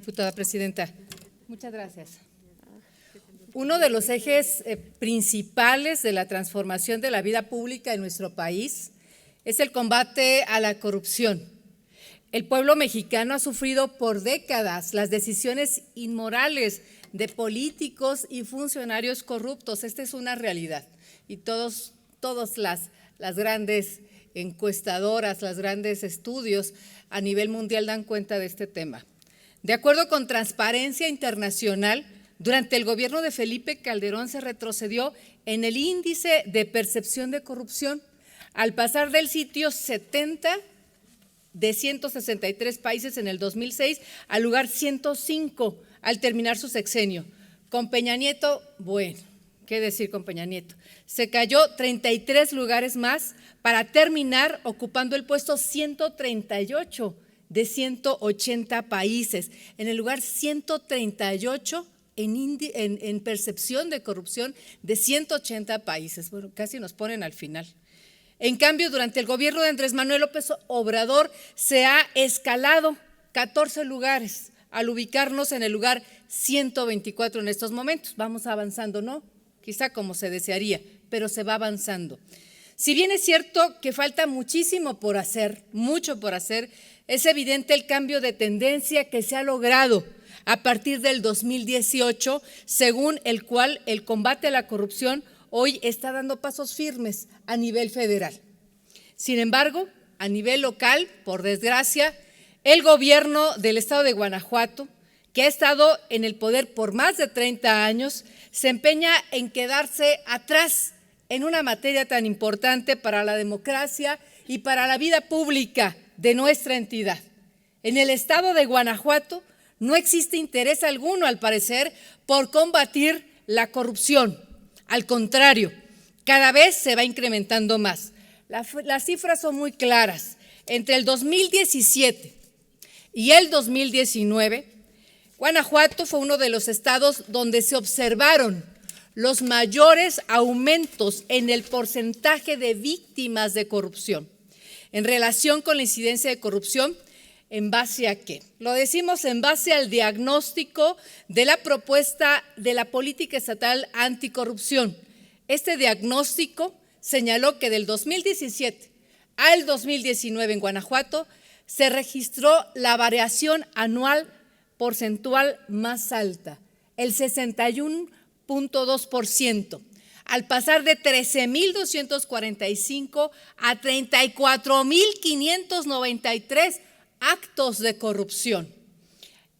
diputada presidenta. Muchas gracias. Uno de los ejes principales de la transformación de la vida pública en nuestro país es el combate a la corrupción. El pueblo mexicano ha sufrido por décadas las decisiones inmorales de políticos y funcionarios corruptos. Esta es una realidad y todas las grandes encuestadoras, los grandes estudios a nivel mundial dan cuenta de este tema. De acuerdo con Transparencia Internacional, durante el gobierno de Felipe Calderón se retrocedió en el índice de percepción de corrupción al pasar del sitio 70 de 163 países en el 2006 al lugar 105 al terminar su sexenio. Con Peña Nieto, bueno, ¿qué decir con Peña Nieto? Se cayó 33 lugares más para terminar ocupando el puesto 138 de 180 países, en el lugar 138 en percepción de corrupción de 180 países. Bueno, casi nos ponen al final. En cambio, durante el gobierno de Andrés Manuel López Obrador se ha escalado 14 lugares al ubicarnos en el lugar 124 en estos momentos. Vamos avanzando, ¿no? Quizá como se desearía, pero se va avanzando. Si bien es cierto que falta muchísimo por hacer, mucho por hacer, es evidente el cambio de tendencia que se ha logrado a partir del 2018, según el cual el combate a la corrupción hoy está dando pasos firmes a nivel federal. Sin embargo, a nivel local, por desgracia, el gobierno del estado de Guanajuato, que ha estado en el poder por más de 30 años, se empeña en quedarse atrás en una materia tan importante para la democracia y para la vida pública de nuestra entidad. En el estado de Guanajuato no existe interés alguno, al parecer, por combatir la corrupción. Al contrario, cada vez se va incrementando más. Las cifras son muy claras. Entre el 2017 y el 2019, Guanajuato fue uno de los estados donde se observaron los mayores aumentos en el porcentaje de víctimas de corrupción. En relación con la incidencia de corrupción, ¿en base a qué? Lo decimos en base al diagnóstico de la propuesta de la política estatal anticorrupción. Este diagnóstico señaló que del 2017 al 2019 en Guanajuato se registró la variación anual porcentual más alta, el 61.2%, al pasar de 13.245 a 34.593 actos de corrupción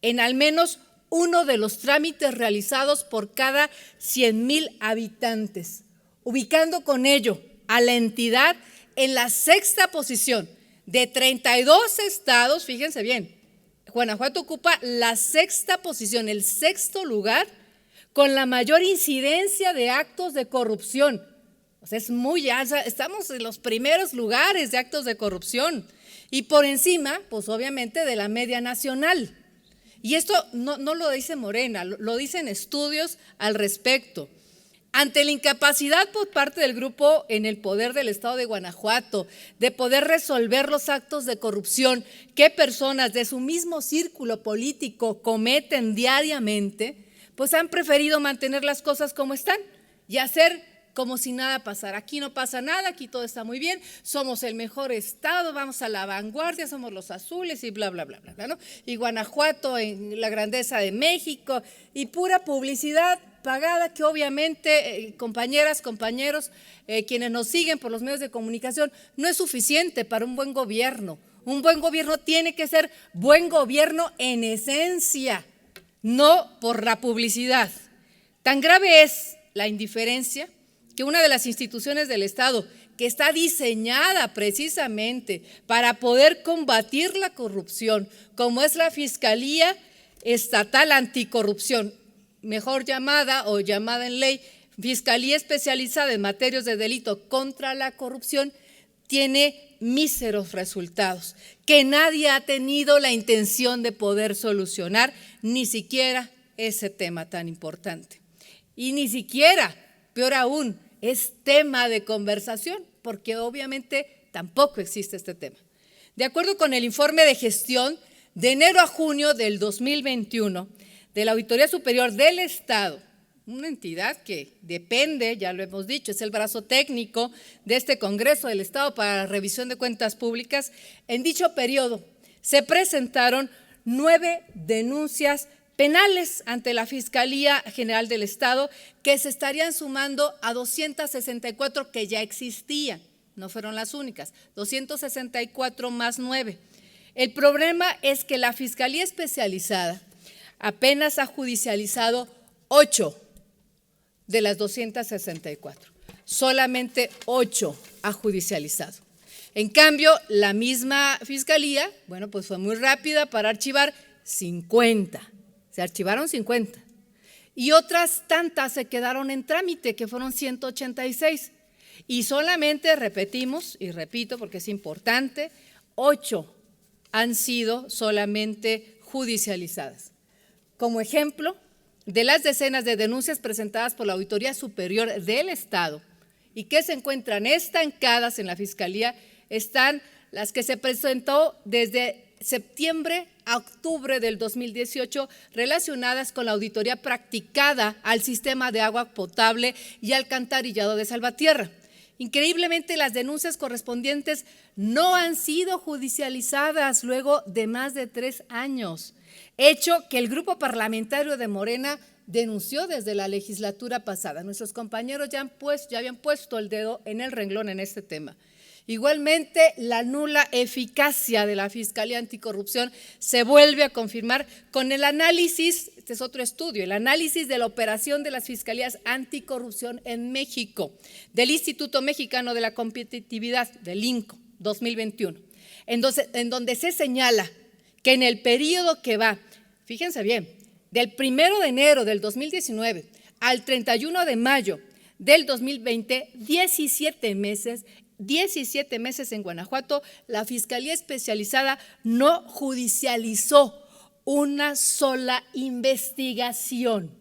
en al menos uno de los trámites realizados por cada 100,000 habitantes, ubicando con ello a la entidad en la sexta posición de 32 estados. Fíjense bien, Guanajuato ocupa la sexta posición, el sexto lugar con la mayor incidencia de actos de corrupción. O sea, es muy alta, estamos en los primeros lugares de actos de corrupción y por encima, pues obviamente, de la media nacional. Y esto no lo dice Morena, lo dicen estudios al respecto. Ante la incapacidad por parte del grupo en el poder del estado de Guanajuato de poder resolver los actos de corrupción que personas de su mismo círculo político cometen diariamente, pues han preferido mantener las cosas como están y hacer como si nada pasara. Aquí no pasa nada, aquí todo está muy bien, somos el mejor estado, vamos a la vanguardia, somos los azules y bla, bla, bla, bla, ¿no? Y Guanajuato en la grandeza de México y pura publicidad pagada que obviamente, compañeras, compañeros, quienes nos siguen por los medios de comunicación, no es suficiente para un buen gobierno. Un buen gobierno tiene que ser buen gobierno en esencia, no por la publicidad. Tan grave es la indiferencia que una de las instituciones del Estado que está diseñada precisamente para poder combatir la corrupción, como es la Fiscalía Estatal Anticorrupción, mejor llamada o llamada en ley Fiscalía Especializada en Materias de Delito contra la Corrupción, tiene míseros resultados que nadie ha tenido la intención de poder solucionar, ni siquiera ese tema tan importante. Y ni siquiera, peor aún, es tema de conversación, porque obviamente tampoco existe este tema. De acuerdo con el informe de gestión de enero a junio del 2021 de la Auditoría Superior del Estado, una entidad que depende, ya lo hemos dicho, es el brazo técnico de este Congreso del Estado para la revisión de cuentas públicas. En dicho periodo se presentaron 9 denuncias penales ante la Fiscalía General del Estado que se estarían sumando a 264 que ya existían, no fueron las únicas, 264 más 9. El problema es que la Fiscalía Especializada apenas ha judicializado 8 de las 264, solamente 8 ha judicializado. En cambio, la misma Fiscalía, bueno, pues fue muy rápida para archivar 50, se archivaron 50, y otras tantas se quedaron en trámite, que fueron 186, y solamente, repetimos, y repito porque es importante, 8 han sido solamente judicializadas. Como ejemplo, de las decenas de denuncias presentadas por la Auditoría Superior del Estado y que se encuentran estancadas en la Fiscalía, están las que se presentó desde septiembre a octubre del 2018 relacionadas con la auditoría practicada al sistema de agua potable y alcantarillado de Salvatierra. Increíblemente, las denuncias correspondientes no han sido judicializadas luego de más de 3 años, hecho que el grupo parlamentario de Morena denunció desde la legislatura pasada. Nuestros compañeros ya habían puesto el dedo en el renglón en este tema. Igualmente, la nula eficacia de la Fiscalía Anticorrupción se vuelve a confirmar con el análisis, este es otro estudio, el análisis de la operación de las Fiscalías Anticorrupción en México, del Instituto Mexicano de la Competitividad, del INCO, 2021, en donde se señala que en el periodo que va, fíjense bien, del 1 de enero del 2019 al 31 de mayo del 2020, 17 meses en Guanajuato, la Fiscalía Especializada no judicializó una sola investigación.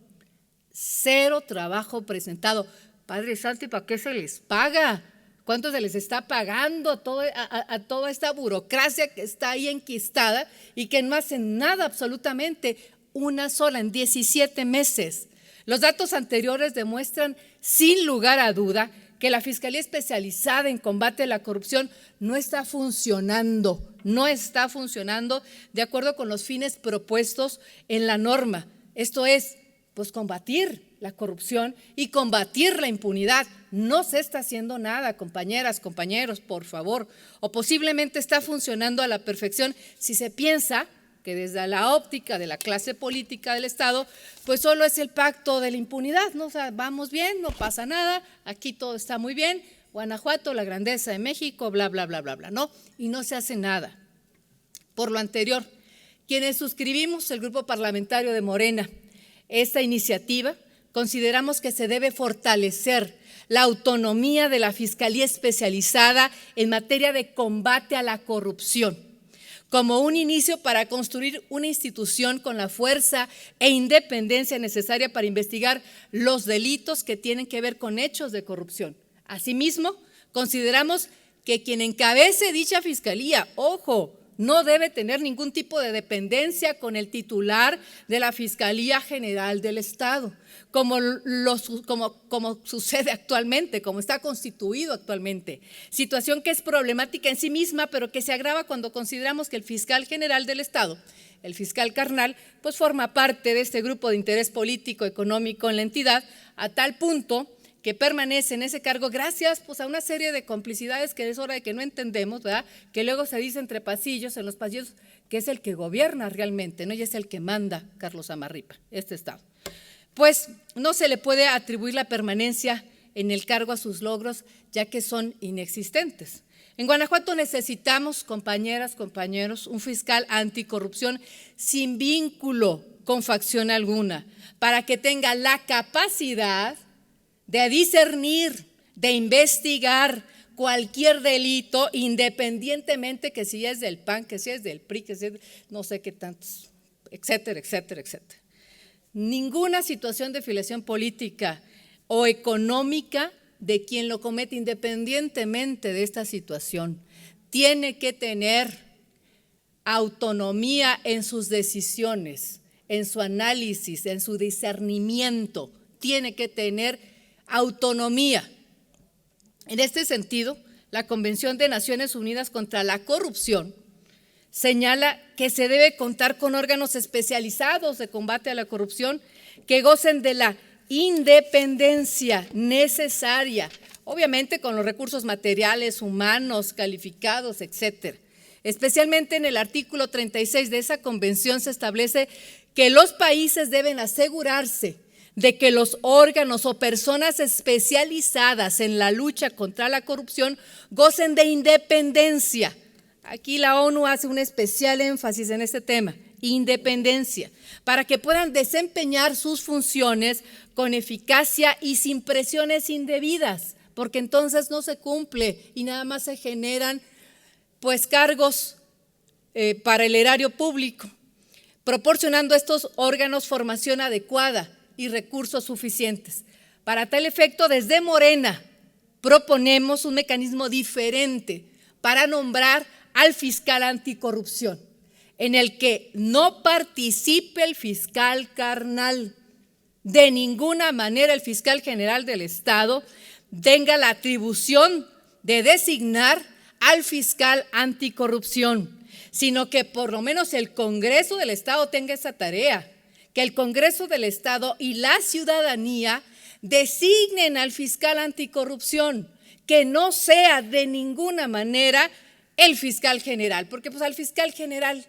0 trabajo presentado. Padre Santo, ¿y para qué se les paga? ¿Cuánto se les está pagando a toda esta burocracia que está ahí enquistada y que no hacen nada absolutamente? Una sola en 17 meses. Los datos anteriores demuestran sin lugar a duda que la Fiscalía Especializada en Combate a la Corrupción no está funcionando de acuerdo con los fines propuestos en la norma. Esto es, pues combatir la corrupción y combatir la impunidad. No se está haciendo nada, compañeras, compañeros, por favor. O posiblemente está funcionando a la perfección si se piensa que desde la óptica de la clase política del Estado, pues solo es el pacto de la impunidad, ¿no? O sea, vamos bien, no pasa nada, aquí todo está muy bien, Guanajuato, la grandeza de México, bla, bla, bla, bla, bla, ¿no? Y no se hace nada. Por lo anterior, quienes suscribimos el grupo parlamentario de Morena esta iniciativa, consideramos que se debe fortalecer la autonomía de la Fiscalía Especializada en materia de combate a la corrupción, como un inicio para construir una institución con la fuerza e independencia necesaria para investigar los delitos que tienen que ver con hechos de corrupción. Asimismo, consideramos que quien encabece dicha fiscalía, ojo, no debe tener ningún tipo de dependencia con el titular de la Fiscalía General del Estado, como sucede actualmente, como está constituido actualmente. Situación que es problemática en sí misma, pero que se agrava cuando consideramos que el fiscal general del Estado, el fiscal carnal, pues forma parte de este grupo de interés político, económico en la entidad, a tal punto que permanece en ese cargo gracias pues, a una serie de complicidades que es hora de que no entendemos, ¿verdad? Que luego se dice entre pasillos, en los pasillos, que es el que gobierna realmente, ¿no? Y es el que manda Carlos Amarripa, este Estado. Pues no se le puede atribuir la permanencia en el cargo a sus logros, ya que son inexistentes. En Guanajuato necesitamos, compañeras, compañeros, un fiscal anticorrupción sin vínculo con facción alguna, para que tenga la capacidad de discernir, de investigar cualquier delito, independientemente que si es del PAN, que si es del PRI, que si es no sé qué tantos, etcétera, etcétera, etcétera. Ninguna situación de filiación política o económica de quien lo comete, independientemente de esta situación, tiene que tener autonomía en sus decisiones, en su análisis, en su discernimiento. Tiene que tener autonomía. En este sentido, la Convención de Naciones Unidas contra la Corrupción señala que se debe contar con órganos especializados de combate a la corrupción que gocen de la independencia necesaria, obviamente con los recursos materiales, humanos, calificados, etcétera. Especialmente en el artículo 36 de esa convención se establece que los países deben asegurarse de que los órganos o personas especializadas en la lucha contra la corrupción gocen de independencia. Aquí la ONU hace un especial énfasis en este tema, independencia, para que puedan desempeñar sus funciones con eficacia y sin presiones indebidas, porque entonces no se cumple y nada más se generan pues cargos para el erario público, proporcionando a estos órganos formación adecuada y recursos suficientes. Para tal efecto, desde Morena proponemos un mecanismo diferente para nombrar al fiscal anticorrupción, en el que no participe el fiscal carnal. De ninguna manera el fiscal general del Estado tenga la atribución de designar al fiscal anticorrupción, sino que por lo menos el Congreso del Estado tenga esa tarea, que el Congreso del Estado y la ciudadanía designen al fiscal anticorrupción, que no sea de ninguna manera el fiscal general, porque pues al fiscal general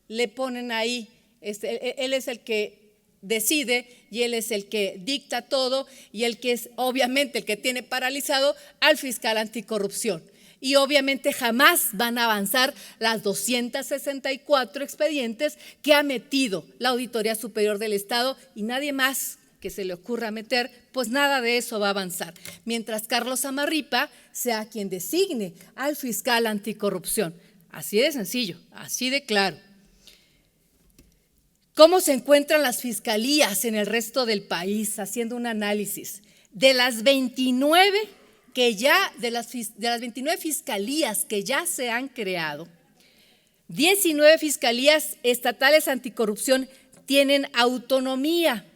le ponen ahí, él es el que decide y él es el que dicta todo y el que es obviamente el que tiene paralizado al fiscal anticorrupción. Y obviamente jamás van a avanzar las 264 expedientes que ha metido la Auditoría Superior del Estado y nadie más que se le ocurra meter, pues nada de eso va a avanzar. Mientras Carlos Zamarripa sea quien designe al fiscal anticorrupción. Así de sencillo, así de claro. ¿Cómo se encuentran las fiscalías en el resto del país? Haciendo un análisis. De las 29 fiscalías que ya se han creado, 19 fiscalías estatales anticorrupción tienen autonomía.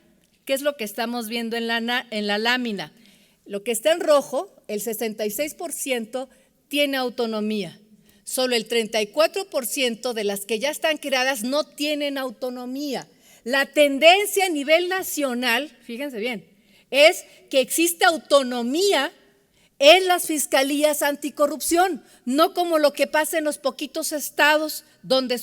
¿Qué es lo que estamos viendo en la lámina? Lo que está en rojo, el 66% tiene autonomía. Solo el 34% de las que ya están creadas no tienen autonomía. La tendencia a nivel nacional, fíjense bien, es que existe autonomía en las fiscalías anticorrupción, no como lo que pasa en los poquitos estados donde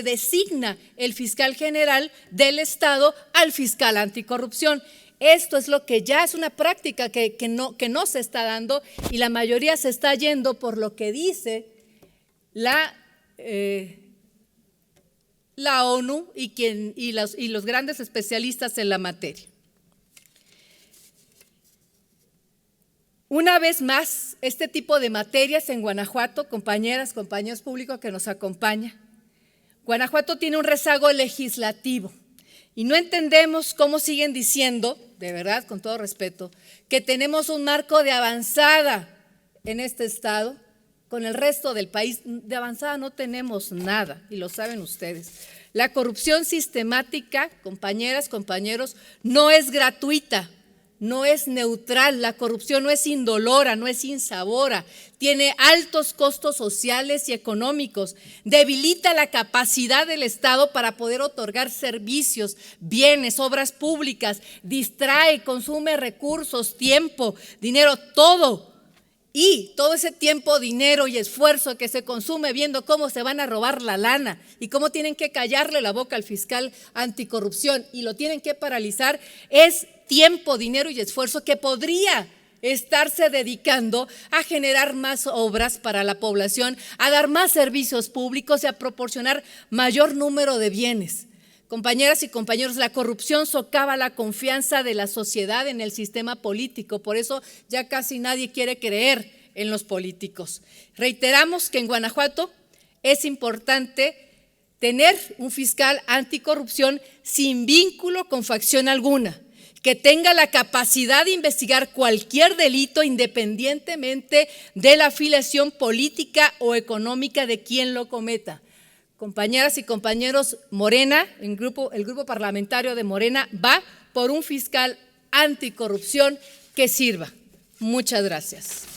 designa el fiscal general del estado al fiscal anticorrupción. Esto es lo que ya es una práctica que no se está dando y la mayoría se está yendo por lo que dice la ONU y los grandes especialistas en la materia. Una vez más, este tipo de materias en Guanajuato, compañeras, compañeros públicos que nos acompañan, Guanajuato tiene un rezago legislativo y no entendemos cómo siguen diciendo, de verdad, con todo respeto, que tenemos un marco de avanzada en este estado con el resto del país. De avanzada no tenemos nada y lo saben ustedes. La corrupción sistemática, compañeras, compañeros, no es gratuita. No es neutral, la corrupción no es indolora, no es insabora, tiene altos costos sociales y económicos, debilita la capacidad del Estado para poder otorgar servicios, bienes, obras públicas, distrae, consume recursos, tiempo, dinero, todo. Y todo ese tiempo, dinero y esfuerzo que se consume viendo cómo se van a robar la lana y cómo tienen que callarle la boca al fiscal anticorrupción y lo tienen que paralizar, es tiempo, dinero y esfuerzo que podría estarse dedicando a generar más obras para la población, a dar más servicios públicos y a proporcionar mayor número de bienes. Compañeras y compañeros, la corrupción socava la confianza de la sociedad en el sistema político, por eso ya casi nadie quiere creer en los políticos. Reiteramos que en Guanajuato es importante tener un fiscal anticorrupción sin vínculo con facción alguna, que tenga la capacidad de investigar cualquier delito independientemente de la afiliación política o económica de quien lo cometa. compañeras y compañeros, Morena, el grupo parlamentario de Morena, va por un fiscal anticorrupción que sirva. Muchas gracias.